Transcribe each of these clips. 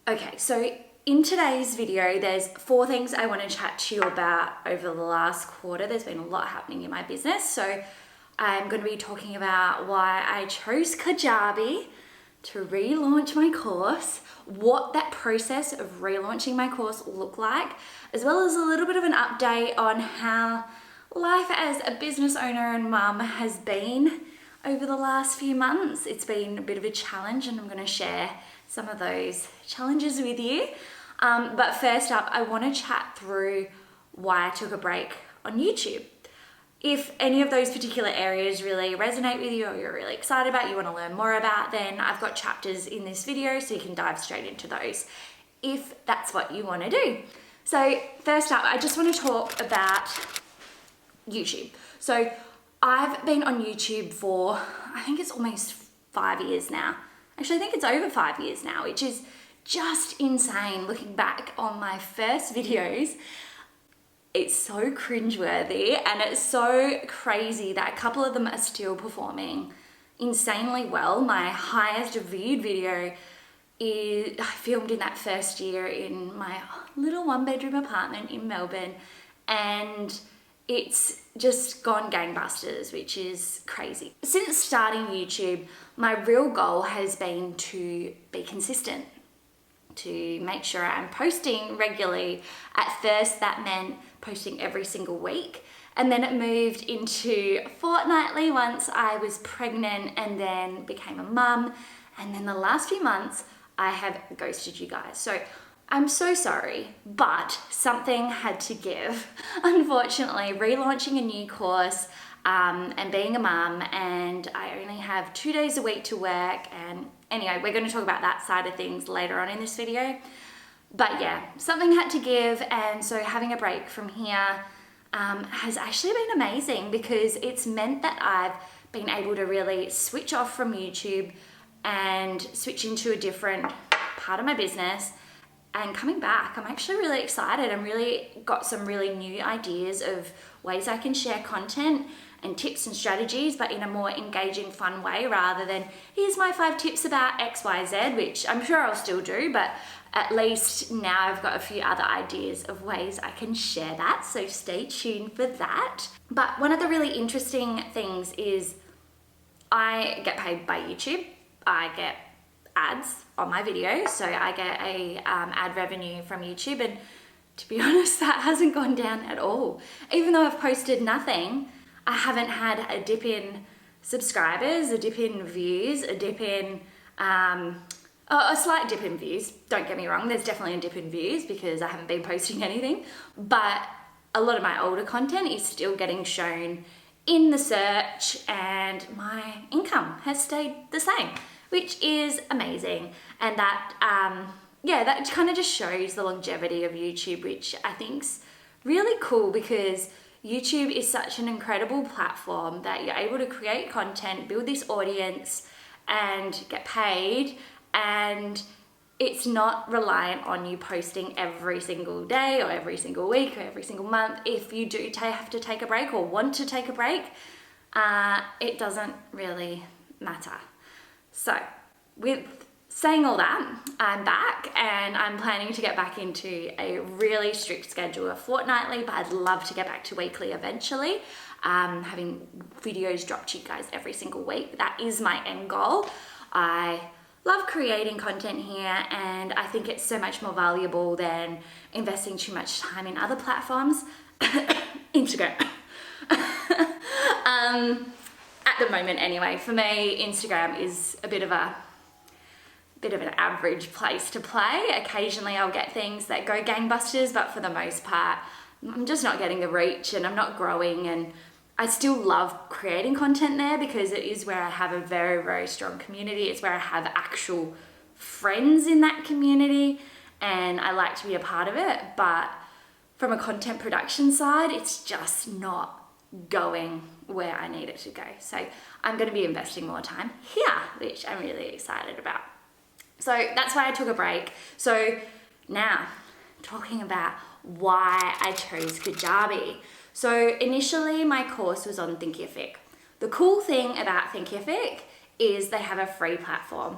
Okay, so in today's video, there's 4 things I want to chat to you about over the last quarter. There's been a lot happening in my business. So I'm going to be talking about why I chose Kajabi to relaunch my course, what that process of relaunching my course looked like, as well as a little bit of an update on how life as a business owner and mum has been over the last few months. It's been a bit of a challenge, and I'm going to share some of those challenges with you. But first up, I want to chat through why I took a break on YouTube. If any of those particular areas really resonate with you, or you're really excited about, you want to learn more about, then I've got chapters in this video so you can dive straight into those if that's what you want to do. So first up, I just want to talk about YouTube. So I've been on YouTube for, I think it's almost 5 years now. Actually, I think it's over 5 years now, which is just insane looking back on my first videos. It's so cringeworthy, and it's so crazy that a couple of them are still performing insanely well. My highest viewed video is I filmed in that first year in my little 1-bedroom apartment in Melbourne, and it's just gone gangbusters, which is crazy. Since starting YouTube, my real goal has been to be consistent, to make sure I'm posting regularly. At first, that meant posting every single week, and then it moved into fortnightly once I was pregnant and then became a mum, and then the last few months I have ghosted you guys. So I'm so sorry, but something had to give. Unfortunately, relaunching a new course and being a mum, and I only have 2 days a week to work, and anyway, we're going to talk about that side of things later on in this video. But yeah, something had to give, and so having a break from here has actually been amazing, because it's meant that I've been able to really switch off from YouTube and switch into a different part of my business. And coming back, I'm actually really excited. I'm really got some really new ideas of ways I can share content and tips and strategies, but in a more engaging, fun way, rather than here's my 5 tips about X, Y, Z, which I'm sure I'll still do, but at least now I've got a few other ideas of ways I can share that. So stay tuned for that. But one of the really interesting things is I get paid by YouTube. I get ads on my videos, so I get a ad revenue from YouTube, and to be honest, that hasn't gone down at all. Even though I've posted nothing, I haven't had a dip in subscribers, a dip in views, a dip in a slight dip in views. Don't get me wrong, there's definitely a dip in views because I haven't been posting anything, but a lot of my older content is still getting shown in the search, and my income has stayed the same, which is amazing. And that, that kind of just shows the longevity of YouTube, which I think's really cool, because YouTube is such an incredible platform that you're able to create content, build this audience, and get paid. And it's not reliant on you posting every single day or every single week or every single month. If you do have to take a break or want to take a break, it doesn't really matter. So with saying all that, I'm back, and I'm planning to get back into a really strict schedule of fortnightly, but I'd love to get back to weekly eventually, having videos dropped to you guys every single week. That is my end goal. I love creating content here, and I think it's so much more valuable than investing too much time in other platforms. Instagram. At the moment anyway, for me, Instagram is a bit of an average place to play. Occasionally I'll get things that go gangbusters, but for the most part, I'm just not getting the reach, and I'm not growing. And I still love creating content there because it is where I have a very, very strong community. It's where I have actual friends in that community, and I like to be a part of it. But from a content production side, it's just not going where I need it to go. So I'm going to be investing more time here, which I'm really excited about. So that's why I took a break. So now, talking about why I chose Kajabi. So initially my course was on Thinkific. The cool thing about Thinkific is they have a free platform.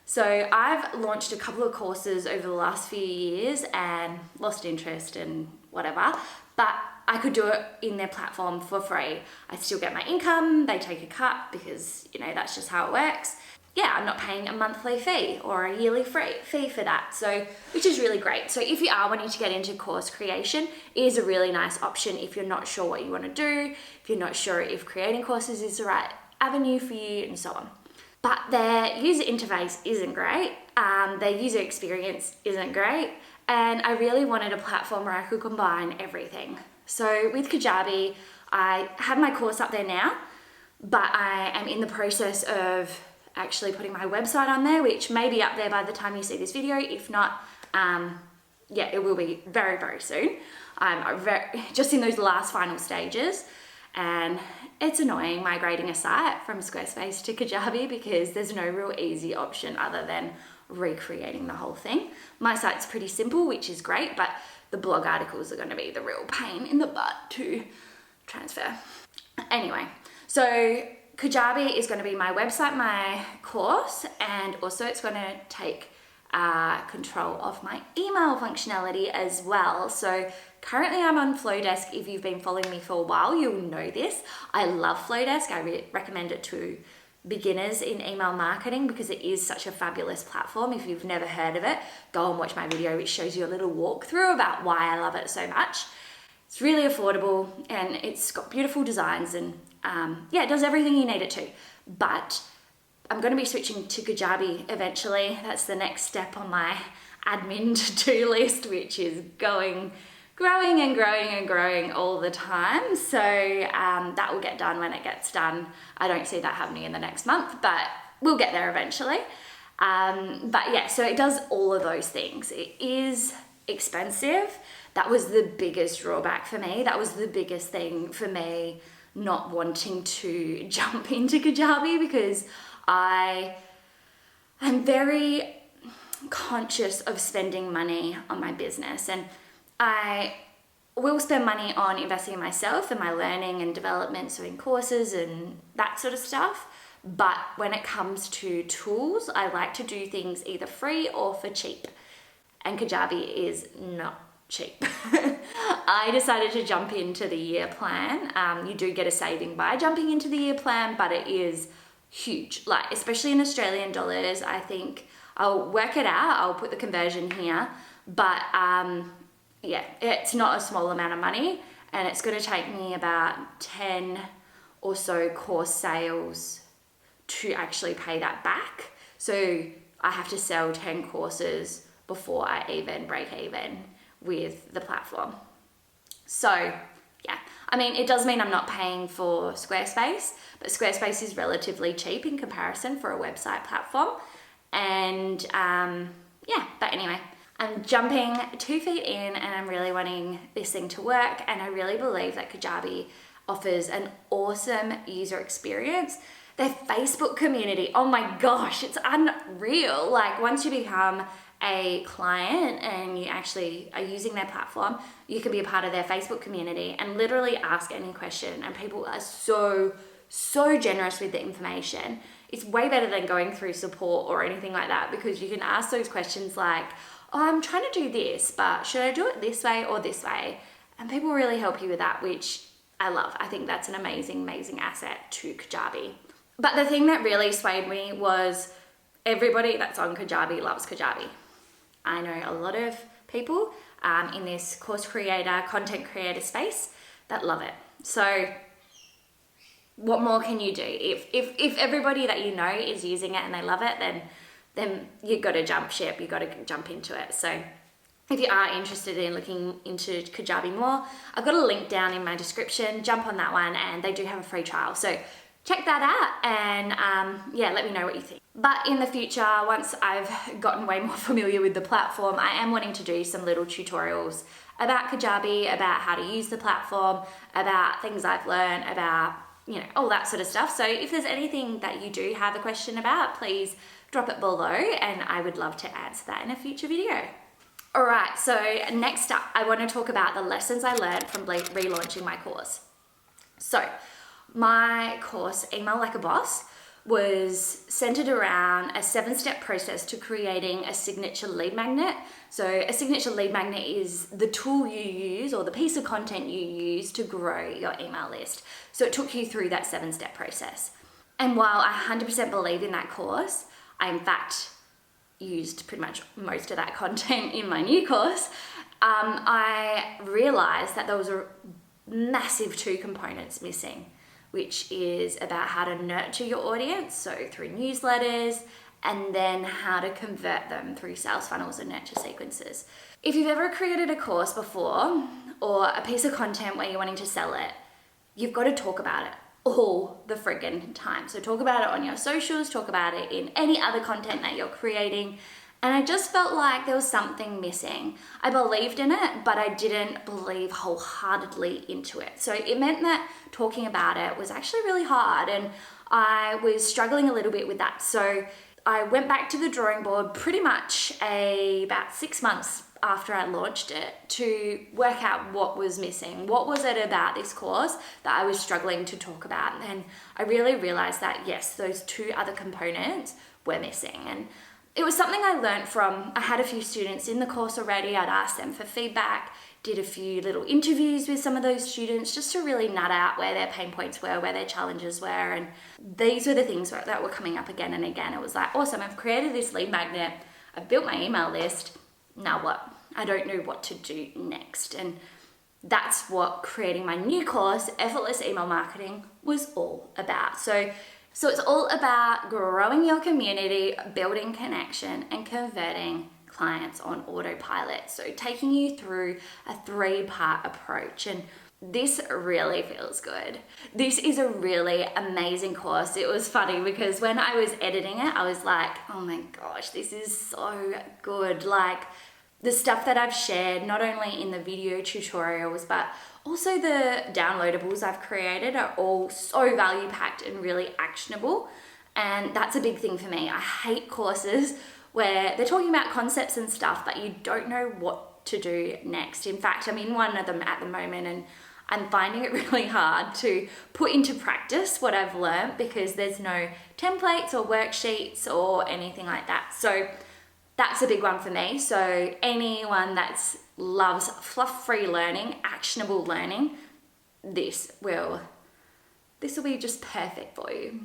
So I've launched a couple of courses over the last few years and lost interest and whatever, but I could do it in their platform for free. I still get my income, they take a cut because, you know, that's just how it works. Yeah, I'm not paying a monthly fee or a yearly fee for that, so which is really great. So if you are wanting to get into course creation, it is a really nice option if you're not sure what you want to do, if you're not sure if creating courses is the right avenue for you, and so on. But their user interface isn't great, their user experience isn't great, and I really wanted a platform where I could combine everything. So with Kajabi, I have my course up there now, but I am in the process of actually putting my website on there, which may be up there by the time you see this video. If not, yeah, it will be very, very soon. I'm just in those last final stages, and it's annoying migrating a site from Squarespace to Kajabi because there's no real easy option other than recreating the whole thing. My site's pretty simple, which is great, but the blog articles are going to be the real pain in the butt to transfer. Anyway, so Kajabi is going to be my website, my course, and also it's going to take control of my email functionality as well. So currently I'm on Flowdesk. If you've been following me for a while, you'll know this. I love Flowdesk. I recommend it to beginners in email marketing because it is such a fabulous platform. If you've never heard of it, go and watch my video which shows you a little walkthrough about why I love it so much. It's really affordable and it's got beautiful designs and yeah, it does everything you need it to. But I'm going to be switching to Kajabi eventually. That's the next step on my admin to-do list, which is growing and growing all the time. So that will get done when it gets done. I don't see that happening in the next month, but we'll get there eventually. But yeah, so it does all of those things. It is expensive. That was the biggest drawback for me. That was the biggest thing for me not wanting to jump into Kajabi because I am very conscious of spending money on my business, and I will spend money on investing in myself and my learning and development, so in courses and that sort of stuff. But when it comes to tools, I like to do things either free or for cheap, and Kajabi is not cheap. I decided to jump into the year plan. You do get a saving by jumping into the year plan, but it is huge, like especially in Australian dollars. I think I'll work it out, I'll put the conversion here, but yeah, it's not a small amount of money, and it's going to take me about 10 or so course sales to actually pay that back. So I have to sell 10 courses before I even break even with the platform. So yeah, I mean, it does mean I'm not paying for Squarespace, but Squarespace is relatively cheap in comparison for a website platform. And yeah, but anyway, I'm jumping 2 feet in and I'm really wanting this thing to work. And I really believe that Kajabi offers an awesome user experience. Their Facebook community, oh my gosh, it's unreal. Like once you become a client and you actually are using their platform, you can be a part of their Facebook community and literally ask any question, and people are so generous with the information. It's way better than going through support or anything like that, because you can ask those questions like, oh, I'm trying to do this, but should I do it this way or this way? And people really help you with that, which I love. I think that's an amazing asset to Kajabi. But the thing that really swayed me was everybody that's on Kajabi loves Kajabi. I know a lot of people in this course creator, content creator space that love it. So what more can you do? If everybody that you know is using it and they love it, then you've got to jump ship, you've got to jump into it. So if you are interested in looking into Kajabi more, I've got a link down in my description. Jump on that one, and they do have a free trial. So check that out and yeah, let me know what you think. But in the future, once I've gotten way more familiar with the platform, I am wanting to do some little tutorials about Kajabi, about how to use the platform, about things I've learned, about, you know, all that sort of stuff. So if there's anything that you do have a question about, please drop it below and I would love to answer that in a future video. All right, so next up, I want to talk about the lessons I learned from relaunching my course. So my course, Email Like a Boss, was centered around a 7-step process to creating a signature lead magnet. So a signature lead magnet is the tool you use or the piece of content you use to grow your email list. So it took you through that 7-step process. And while I 100% believe in that course, I in fact used pretty much most of that content in my new course, I realized that there was a massive 2 components missing, which is about how to nurture your audience, so through newsletters, and then how to convert them through sales funnels and nurture sequences. If you've ever created a course before or a piece of content where you're wanting to sell it, you've got to talk about it all the friggin' time. So talk about it on your socials, talk about it in any other content that you're creating. And I just felt like there was something missing. I believed in it, but I didn't believe wholeheartedly into it. So it meant that talking about it was actually really hard, and I was struggling a little bit with that. So I went back to the drawing board pretty much about 6 months after I launched it to work out what was missing. What was it about this course that I was struggling to talk about? And I really realized that yes, those 2 other components were missing. And it was something I learned from, I had a few students in the course already. I'd asked them for feedback, did a few little interviews with some of those students just to really nut out where their pain points were, where their challenges were. And these were the things that were coming up again and again. It was like, awesome, I've created this lead magnet, I've built my email list, now what? I don't know what to do next. And that's what creating my new course, Effortless Email Marketing, was all about. So it's all about growing your community, building connection, and converting clients on autopilot. So taking you through a 3-part approach. And this really feels good. This is a really amazing course. It was funny because when I was editing it, I was like, oh my gosh, this is so good. Like the stuff that I've shared, not only in the video tutorials, but also the downloadables I've created are all so value packed and really actionable. And that's a big thing for me. I hate courses where they're talking about concepts and stuff, but you don't know what to do next. In fact, I'm in one of them at the moment, and I'm finding it really hard to put into practice what I've learned because there's no templates or worksheets or anything like that. So that's a big one for me. So anyone that loves fluff-free learning, actionable learning, this will be just perfect for you.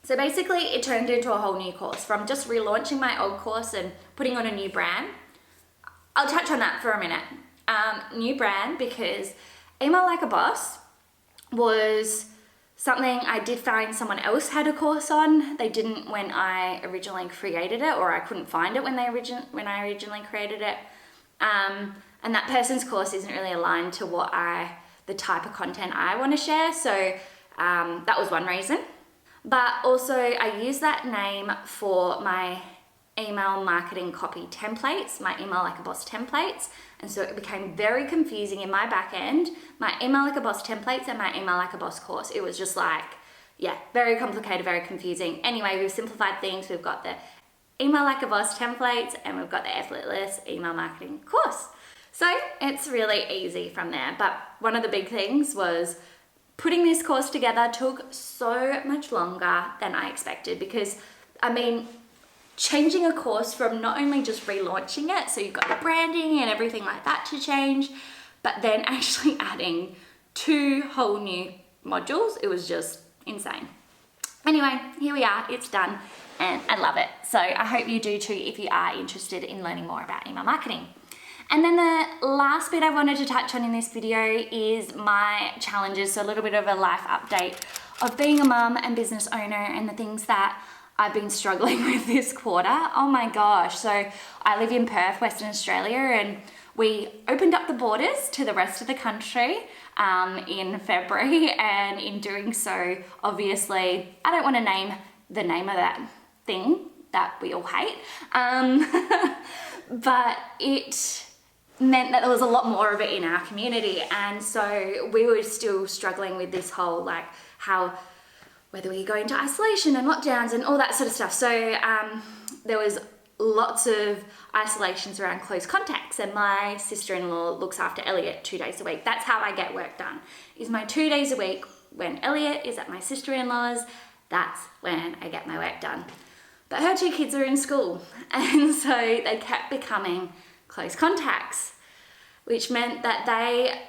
So basically it turned into a whole new course from just relaunching my old course and putting on a new brand. I'll touch on that for a minute. New brand, because Email Like a Boss was something I did find someone else had a course on. They didn't when I originally created it, or I couldn't find it when I originally created it. And that person's course isn't really aligned to the type of content I want to share. So that was one reason. But also I use that name for my email marketing copy templates, my Email Like a Boss templates. And so it became very confusing in my back end, my Email Like a Boss templates and my Email Like a Boss course. It was just like, yeah, very complicated, very confusing. Anyway, we've simplified things. We've got the Email Like a Boss templates and we've got the Effortless Email Marketing course. So it's really easy from there. But one of the big things was putting this course together took so much longer than I expected because, changing a course from not only just relaunching it, so you've got the branding and everything like that to change, but then actually adding 2 whole new modules, it was just insane. Anyway, here we are, it's done, and I love it. So I hope you do too if you are interested in learning more about email marketing. And then the last bit I wanted to touch on in this video is my challenges, so a little bit of a life update of being a mum and business owner and the things that I've been struggling with this quarter. Oh my gosh. So I live in Perth, Western Australia, and we opened up the borders to the rest of the country in February. And in doing so, obviously, I don't want to name the name of that thing that we all hate. But it meant that there was a lot more of it in our community. And so we were still struggling with this whole, whether we go into isolation and lockdowns and all that sort of stuff. So there was lots of isolations around close contacts, and my sister-in-law looks after Elliot 2 days a week. That's how I get work done, is my 2 days a week when Elliot is at my sister-in-law's, That's when I get my work done. But her 2 kids are in school, and so they kept becoming close contacts, which meant that they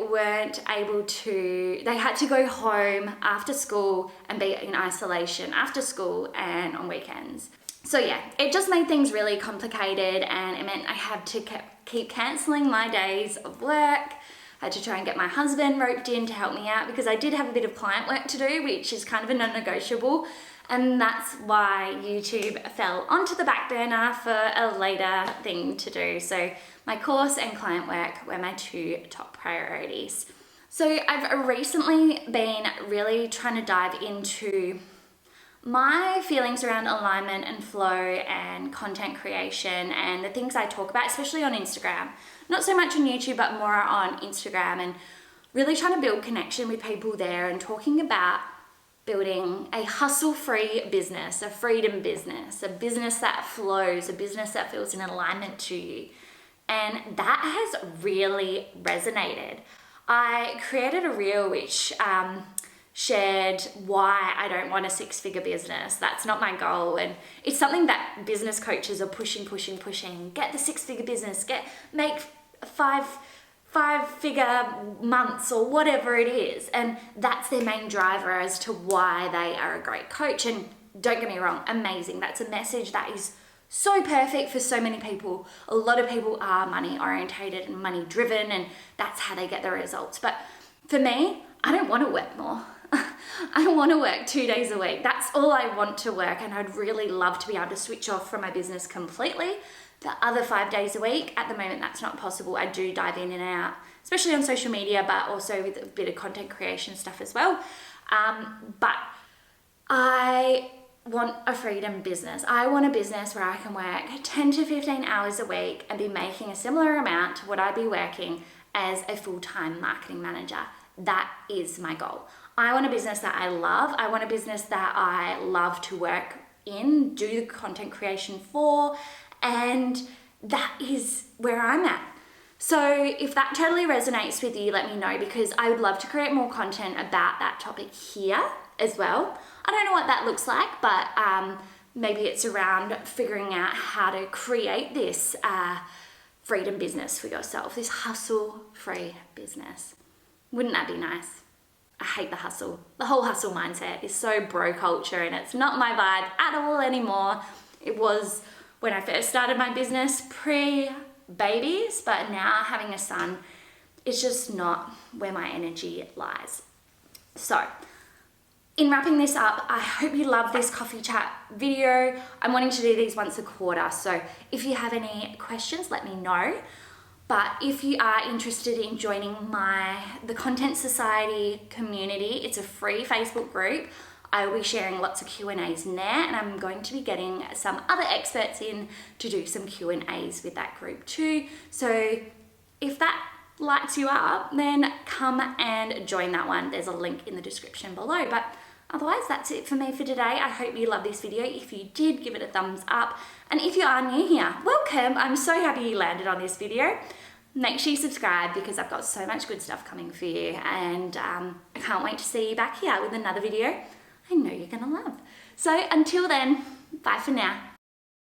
had to go home after school and be in isolation after school and on weekends. So yeah, it just made things really complicated, and it meant I had to keep cancelling my days of work. I had to try and get my husband roped in to help me out because I did have a bit of client work to do, which is kind of a non-negotiable. And that's why YouTube fell onto the back burner for a later thing to do. So my course and client work were my 2 top priorities. So I've recently been really trying to dive into my feelings around alignment and flow and content creation and the things I talk about, especially on Instagram. Not so much on YouTube, but more on Instagram, and really trying to build connection with people there and talking about building a hustle-free business, a freedom business, a business that flows, a business that feels in alignment to you. And that has really resonated. I created a reel which shared why I don't want a 6-figure business. That's not my goal. And it's something that business coaches are pushing. Get the 6-figure business, make 5-figure months or whatever it is. And that's their main driver as to why they are a great coach. And don't get me wrong, amazing. That's a message that is so perfect for so many people. A lot of people are money orientated and money driven, and that's how they get the results. But for me, I don't want to work more. I want to work 2 days a week. That's all I want to work, and I'd really love to be able to switch off from my business completely. The other 5 days a week, at the moment, that's not possible. I do dive in and out, especially on social media, but also with a bit of content creation stuff as well. But I want a freedom business. I want a business where I can work 10 to 15 hours a week and be making a similar amount to what I'd be working as a full-time marketing manager. That is my goal. I want a business that I love. I want a business that I love to work in, do the content creation for, and that is where I'm at. So if that totally resonates with you, let me know, because I would love to create more content about that topic here as well. I don't know what that looks like, but maybe it's around figuring out how to create this freedom business for yourself, this hustle-free business. Wouldn't that be nice? I hate the hustle. The whole hustle mindset is so bro culture, and it's not my vibe at all anymore. It was when I first started my business, pre-babies, but now having a son, it's just not where my energy lies. So, in wrapping this up, I hope you love this coffee chat video. I'm wanting to do these once a quarter, so if you have any questions, let me know. But if you are interested in joining the Content Society community, it's a free Facebook group. I will be sharing lots of Q&As in there, and I'm going to be getting some other experts in to do some Q&As with that group too. So if that lights you up, then come and join that one. There's a link in the description below. But otherwise, that's it for me for today. I hope you love this video. If you did, give it a thumbs up. And if you are new here, welcome. I'm so happy you landed on this video. Make sure you subscribe, because I've got so much good stuff coming for you. And I can't wait to see you back here with another video I know you're gonna love. So until then, bye for now.